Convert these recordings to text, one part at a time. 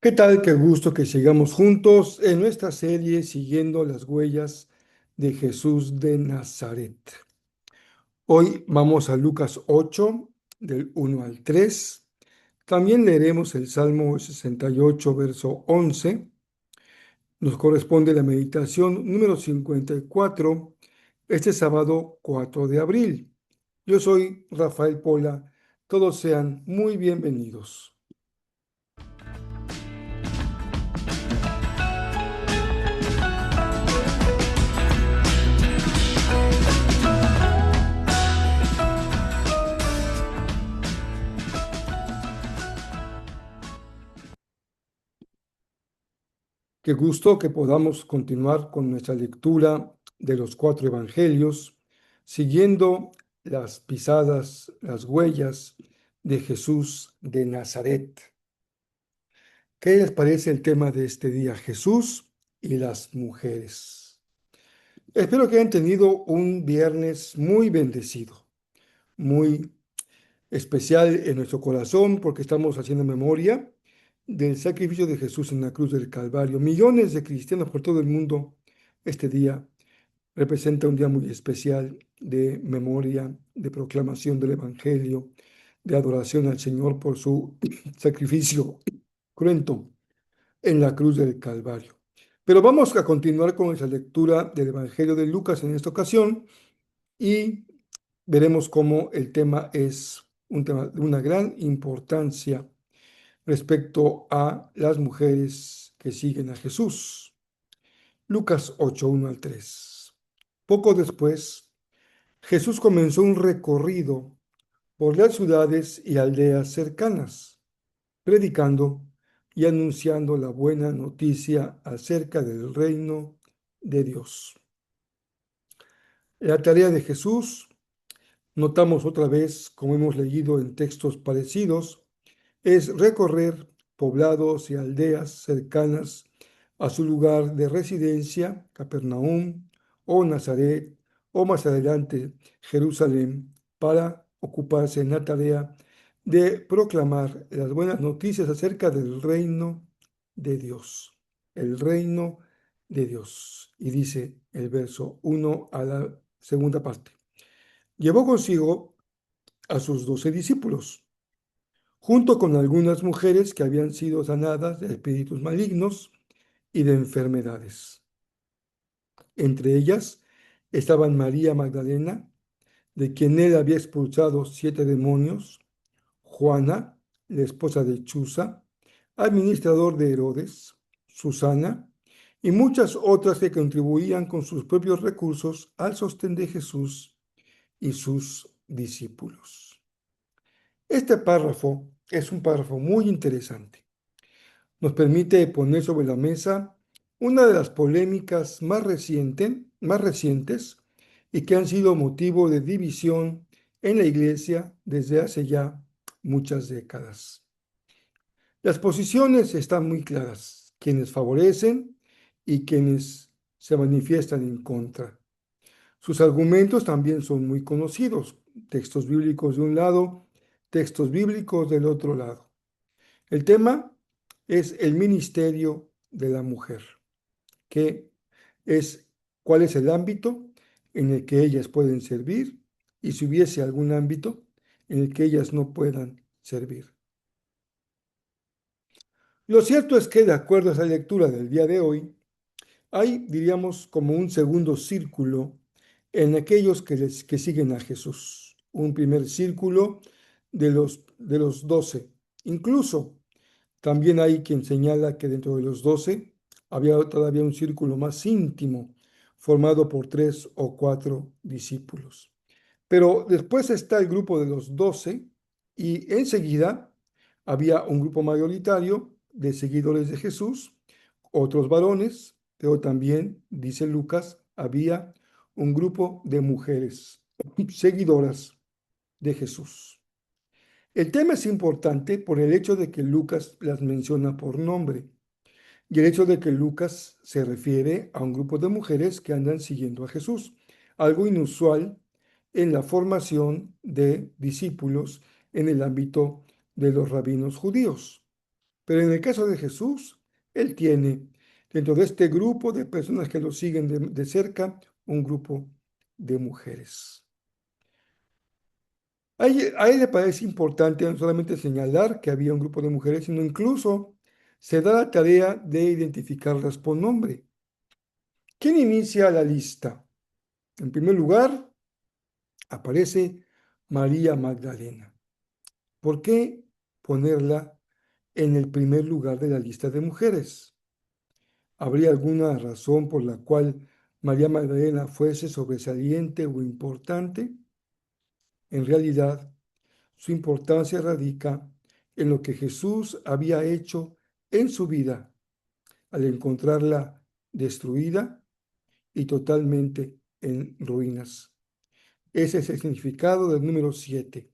¿Qué tal? Qué gusto que sigamos juntos en nuestra serie siguiendo las huellas de Jesús de Nazaret. Hoy vamos a Lucas 8, del 1 al 3. También leeremos el Salmo 68, verso 11. Nos corresponde la meditación número 54, este sábado 4 de abril. Yo soy Rafael Pola. Todos sean muy bienvenidos. Qué gusto que podamos continuar con nuestra lectura de los cuatro evangelios, siguiendo las pisadas, las huellas de Jesús de Nazaret. ¿Qué les parece el tema de este día, Jesús y las mujeres? Espero que hayan tenido un viernes muy bendecido, muy especial en nuestro corazón, porque estamos haciendo memoria del sacrificio de Jesús en la cruz del Calvario. Millones de cristianos por todo el mundo, este día representa un día muy especial de memoria, de proclamación del Evangelio, de adoración al Señor por su sacrificio cruento en la cruz del Calvario. Pero vamos a continuar con esa lectura del Evangelio de Lucas en esta ocasión y veremos cómo el tema es un tema de una gran importancia respecto a las mujeres que siguen a Jesús. Lucas 8, 1 al 3. Poco después, Jesús comenzó un recorrido por las ciudades y aldeas cercanas, predicando y anunciando la buena noticia acerca del reino de Dios. La tarea de Jesús, notamos otra vez, como hemos leído en textos parecidos, es recorrer poblados y aldeas cercanas a su lugar de residencia, Capernaum o Nazaret, o más adelante Jerusalén, para ocuparse en la tarea de proclamar las buenas noticias acerca del reino de Dios, el reino de Dios. Y dice el verso 1 a la segunda parte. Llevó consigo a sus 12 discípulos junto con algunas mujeres que habían sido sanadas de espíritus malignos y de enfermedades. Entre ellas estaban María Magdalena, de quien él había expulsado 7 demonios, Juana, la esposa de Chuza, administrador de Herodes, Susana, y muchas otras que contribuían con sus propios recursos al sostén de Jesús y sus discípulos. Este párrafo es un párrafo muy interesante. Nos permite poner sobre la mesa una de las polémicas más recientes y que han sido motivo de división en la Iglesia desde hace ya muchas décadas. Las posiciones están muy claras, quienes favorecen y quienes se manifiestan en contra. Sus argumentos también son muy conocidos, textos bíblicos de un lado, textos bíblicos del otro lado. El tema es el ministerio de la mujer, que es cuál es el ámbito en el que ellas pueden servir y si hubiese algún ámbito en el que ellas no puedan servir. Lo cierto es que, de acuerdo a esa lectura del día de hoy, hay, diríamos, como un segundo círculo en aquellos que siguen a Jesús. Un primer círculo de los 12. Incluso también hay quien señala que dentro de los 12 había todavía un círculo más íntimo, formado por 3 o 4 discípulos. Pero después está el grupo de los 12 y enseguida había un grupo mayoritario de seguidores de Jesús, otros varones, pero también, dice Lucas, había un grupo de mujeres seguidoras de Jesús. El tema es importante por el hecho de que Lucas las menciona por nombre y el hecho de que Lucas se refiere a un grupo de mujeres que andan siguiendo a Jesús, algo inusual en la formación de discípulos en el ámbito de los rabinos judíos. Pero en el caso de Jesús, él tiene dentro de este grupo de personas que lo siguen de cerca, un grupo de mujeres. A él le parece importante no solamente señalar que había un grupo de mujeres, sino incluso se da la tarea de identificarlas por nombre. ¿Quién inicia la lista? En primer lugar, aparece María Magdalena. ¿Por qué ponerla en el primer lugar de la lista de mujeres? ¿Habría alguna razón por la cual María Magdalena fuese sobresaliente o importante? En realidad, su importancia radica en lo que Jesús había hecho en su vida al encontrarla destruida y totalmente en ruinas. Ese es el significado del número 7.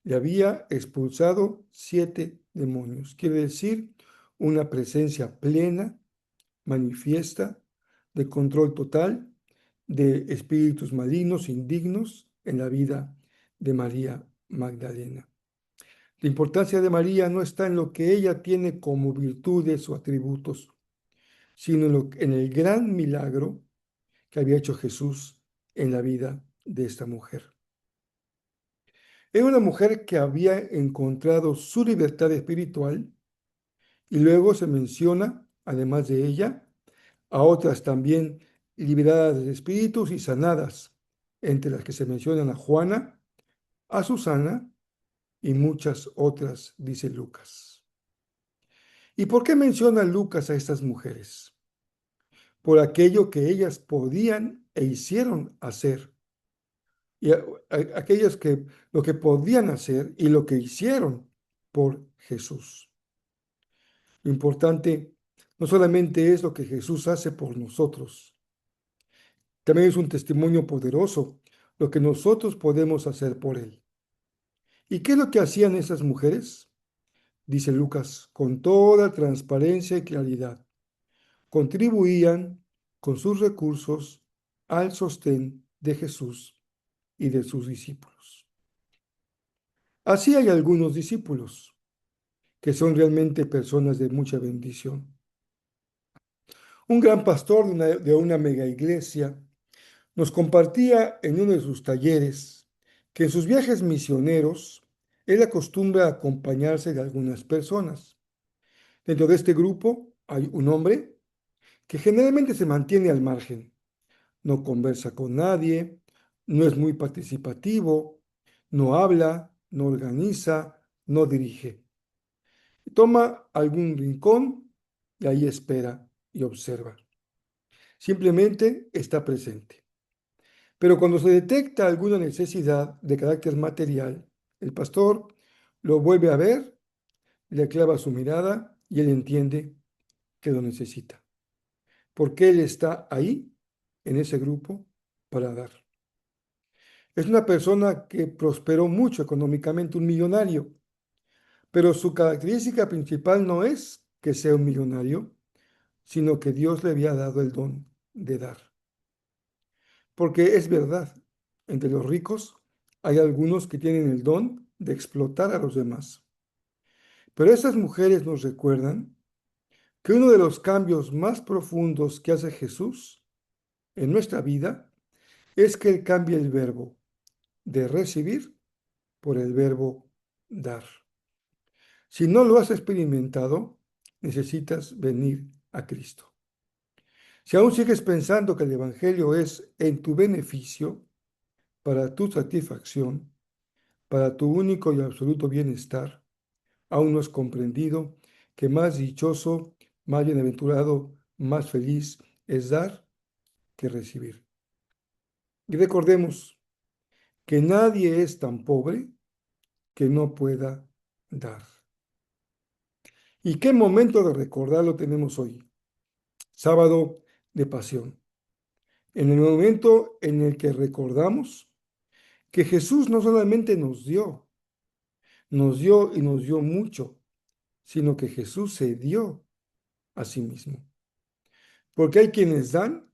Le había expulsado 7 demonios. Quiere decir una presencia plena, manifiesta, de control total de espíritus malignos, indignos en la vida de María Magdalena. La importancia de María no está en lo que ella tiene como virtudes o atributos, sino en el gran milagro que había hecho Jesús en la vida de esta mujer. Era una mujer que había encontrado su libertad espiritual y luego se menciona, además de ella, a otras también liberadas de espíritus y sanadas, entre las que se mencionan a Juana, a Susana y muchas otras, dice Lucas. ¿Y por qué menciona Lucas a estas mujeres? Por aquello que ellas podían e hicieron hacer. Y aquellas que lo que podían hacer y lo que hicieron por Jesús. Lo importante no solamente es lo que Jesús hace por nosotros, también es un testimonio poderoso lo que nosotros podemos hacer por Él. ¿Y qué es lo que hacían esas mujeres? Dice Lucas, con toda transparencia y claridad. Contribuían con sus recursos al sostén de Jesús y de sus discípulos. Así hay algunos discípulos que son realmente personas de mucha bendición. Un gran pastor de una mega iglesia nos compartía en uno de sus talleres que en sus viajes misioneros él acostumbra a acompañarse de algunas personas. Dentro de este grupo hay un hombre que generalmente se mantiene al margen, no conversa con nadie, no es muy participativo, no habla, no organiza, no dirige. Toma algún rincón y ahí espera y observa. Simplemente está presente. Pero cuando se detecta alguna necesidad de carácter material, el pastor lo vuelve a ver, le clava su mirada y él entiende que lo necesita. Porque él está ahí, en ese grupo, para dar. Es una persona que prosperó mucho económicamente, un millonario, pero su característica principal no es que sea un millonario, sino que Dios le había dado el don de dar. Porque es verdad, entre los ricos hay algunos que tienen el don de explotar a los demás. Pero estas mujeres nos recuerdan que uno de los cambios más profundos que hace Jesús en nuestra vida es que Él cambia el verbo de recibir por el verbo dar. Si no lo has experimentado, necesitas venir a Cristo. Si aún sigues pensando que el Evangelio es en tu beneficio, para tu satisfacción, para tu único y absoluto bienestar, aún no has comprendido que más dichoso, más bienaventurado, más feliz es dar que recibir. Y recordemos que nadie es tan pobre que no pueda dar. ¿Y qué momento de recordarlo tenemos hoy? Sábado de Pasión. En el momento en el que recordamos que Jesús no solamente nos dio y nos dio mucho, sino que Jesús se dio a sí mismo. Porque hay quienes dan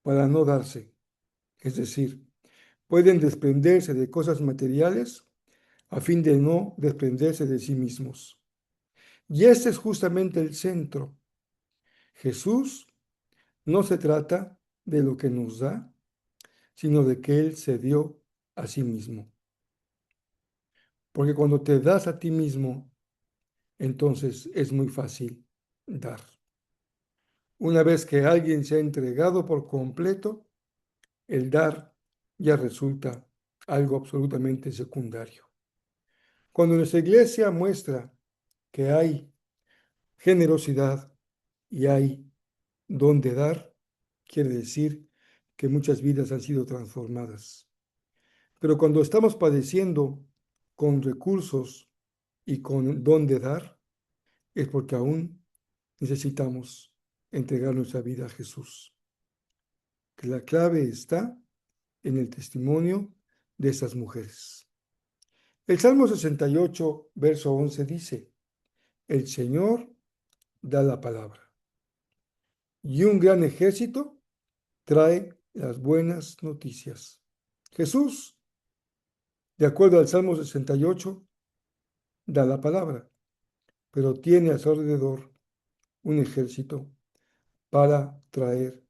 para no darse, es decir, pueden desprenderse de cosas materiales a fin de no desprenderse de sí mismos. Y este es justamente el centro. Jesús no se trata de lo que nos da, sino de que Él se dio a sí mismo. Porque cuando te das a ti mismo, entonces es muy fácil dar. Una vez que alguien se ha entregado por completo, el dar ya resulta algo absolutamente secundario. Cuando nuestra iglesia muestra que hay generosidad y hay don de dar, quiere decir que muchas vidas han sido transformadas. Pero cuando estamos padeciendo con recursos y con don de dar, es porque aún necesitamos entregar nuestra vida a Jesús. Que la clave está en el testimonio de estas mujeres. El Salmo 68, verso 11 dice, el Señor da la palabra y un gran ejército trae las buenas noticias. Jesús, de acuerdo al Salmo 68, da la palabra, pero tiene a su alrededor un ejército para traer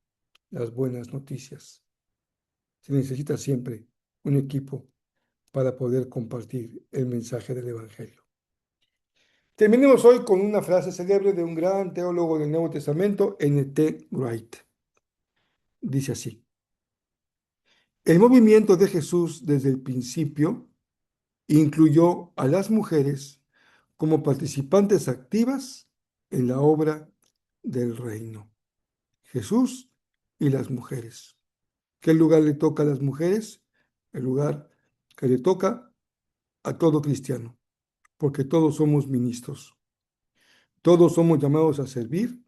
las buenas noticias. Se necesita siempre un equipo para poder compartir el mensaje del Evangelio. Terminemos hoy con una frase célebre de un gran teólogo del Nuevo Testamento, N.T. Wright. Dice así, el movimiento de Jesús desde el principio incluyó a las mujeres como participantes activas en la obra del reino. Jesús y las mujeres. ¿Qué lugar le toca a las mujeres? El lugar que le toca a todo cristiano, porque todos somos ministros, todos somos llamados a servir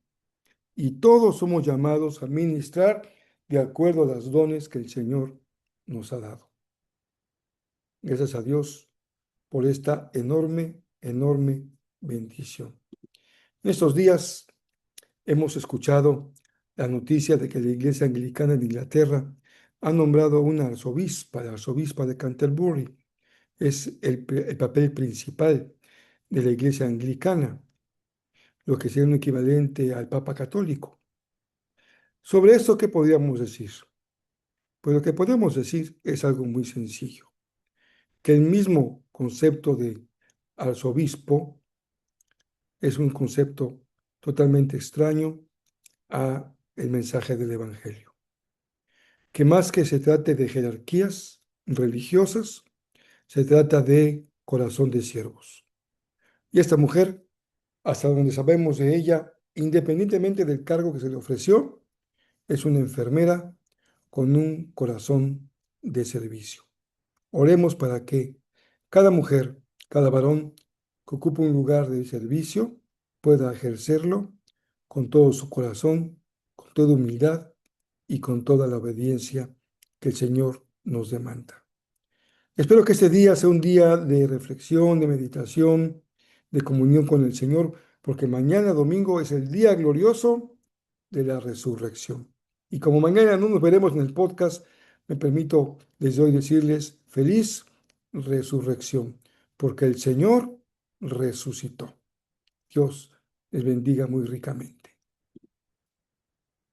y todos somos llamados a ministrar de acuerdo a los dones que el Señor nos ha dado. Gracias a Dios por esta enorme, enorme bendición. En estos días hemos escuchado la noticia de que la Iglesia Anglicana de Inglaterra ha nombrado a una arzobispa, la arzobispa de Canterbury. Es el papel principal de la Iglesia Anglicana, lo que sería un equivalente al Papa Católico. Sobre esto, ¿qué podríamos decir? Pues lo que podemos decir es algo muy sencillo, que el mismo concepto de arzobispo es un concepto totalmente extraño a el mensaje del Evangelio. Que más que se trate de jerarquías religiosas, se trata de corazón de siervos. Y esta mujer, hasta donde sabemos de ella, independientemente del cargo que se le ofreció, es una enfermera con un corazón de servicio. Oremos para que cada mujer, cada varón que ocupe un lugar de servicio pueda ejercerlo con todo su corazón, con toda humildad y con toda la obediencia que el Señor nos demanda. Espero que este día sea un día de reflexión, de meditación, de comunión con el Señor, porque mañana domingo es el día glorioso de la resurrección. Y como mañana no nos veremos en el podcast, me permito desde hoy decirles feliz resurrección, porque el Señor resucitó. Dios les bendiga muy ricamente.